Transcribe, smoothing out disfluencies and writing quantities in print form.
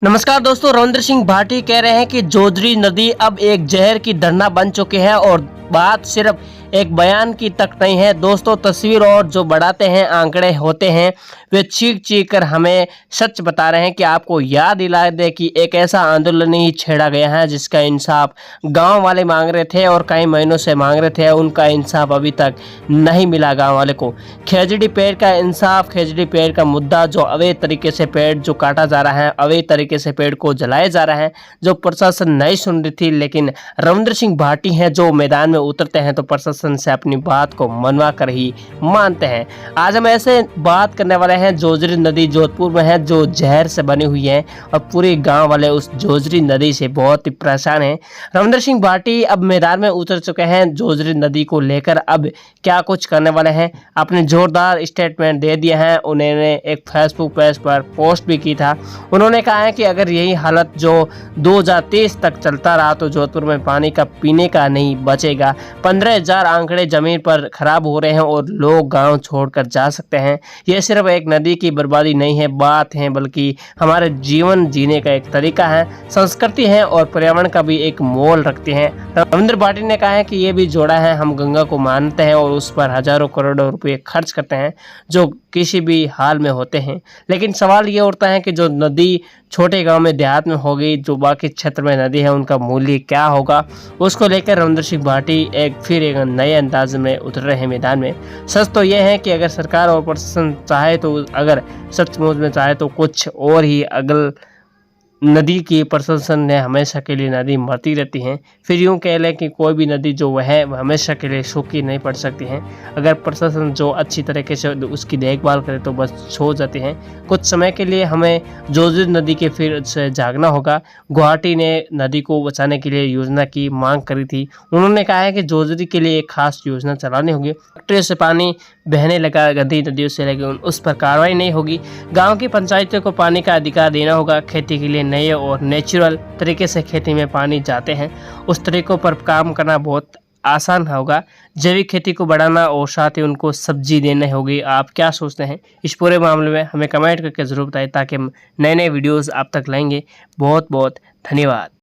नमस्कार दोस्तों, रविंद्र सिंह भाटी कह रहे हैं कि जोजरी नदी अब एक जहर की धरना बन चुकी है और बात सिर्फ एक बयान की तक नहीं है। दोस्तों, तस्वीर और जो बढ़ाते हैं आंकड़े होते हैं वे चीख चीख कर हमें सच बता रहे हैं कि आपको याद दिला दे कि एक ऐसा आंदोलन ही छेड़ा गया है जिसका इंसाफ गांव वाले मांग रहे थे और कई महीनों से मांग रहे थे। उनका इंसाफ अभी तक नहीं मिला गांव वाले को। खेजड़ी पेड़ का इंसाफ, खेजड़ी पेड़ का मुद्दा, जो अवैध तरीके से पेड़ जो काटा जा रहा है, अवैध तरीके से पेड़ को जलाया जा रहा है, जो प्रशासन नहीं सुन रही थी, लेकिन रविंद्र सिंह भाटी हैं जो मैदान में उतरते हैं तो प्रशासन से अपनी बात को मनवा कर ही मानते हैं। आज हम ऐसे बात करने वाले हैं, जोजरी नदी जोधपुर में है जो जहर से बनी हुई है और पूरे गांव वाले उस जोजरी नदी से बहुत ही परेशान हैं। रविंद्र सिंह भाटी अब मैदान में उतर चुके हैं जोजरी नदी को लेकर। अब क्या कुछ करने वाले हैं, अपने जोरदार स्टेटमेंट दे दिए हैं। उन्होंने एक फेसबुक पेज पर पोस्ट भी की था। उन्होंने कहा है कि अगर यही हालत जो 2023 तक चलता रहा तो जोधपुर में पानी का पीने का नहीं बचेगा। 15,000 आंकड़े जमीन पर खराब हो रहे हैं और लोग गांव छोड़कर जा सकते हैं। यह सिर्फ एक नदी की बर्बादी नहीं है, बात है, बल्कि हमारे जीवन जीने का एक तरीका है, संस्कृति है और पर्यावरण का भी एक मोल रखते हैं। रविंद्र भाटी ने कहा है कि ये भी जोड़ा है, हम गंगा को मानते हैं और उस पर हजारों करोड़ों रुपए खर्च करते हैं जो किसी भी हाल में होते हैं। लेकिन सवाल ये उठता है कि जो नदी छोटे गांव में देहात में होगी, जो बाकी क्षेत्र में नदी है, उनका मूल्य क्या होगा। उसको लेकर रविंद्र सिंह भाटी फिर एक नए अंदाज में उतर रहे हैं मैदान में। सच तो यह है कि अगर सरकार और प्रशासन चाहे तो, अगर सचमुच में चाहे तो कुछ और ही अगल नदी की प्रशासन ने हमेशा के लिए नदी मरती रहती हैं। फिर यूँ कह लें कि कोई भी नदी जो वह है वह हमेशा के लिए सूखी नहीं पड़ सकती हैं। अगर प्रशासन जो अच्छी तरीके से उसकी देखभाल करे तो बस छो जाती हैं। कुछ समय के लिए हमें जोजरी नदी के फिर से जागना होगा। गुवाहाटी ने नदी को बचाने के लिए योजना की मांग करी थी। उन्होंने कहा है कि जोजरी के लिए एक खास योजना चलानी होगी। फैक्ट्री से पानी बहने लगा गंदी नदियों से, लेकिन उस पर कार्रवाई नहीं होगी। गाँव की पंचायतों को पानी का अधिकार देना होगा। खेती के लिए नए और नेचुरल तरीके से खेती में पानी जाते हैं, उस तरीकों पर काम करना बहुत आसान होगा। जैविक खेती को बढ़ाना और साथ ही उनको सब्जी देनी होगी। आप क्या सोचते हैं इस पूरे मामले में? हमें कमेंट करके ज़रूर बताएं ताकि हम नए नए वीडियोस आप तक लाएंगे। बहुत बहुत धन्यवाद।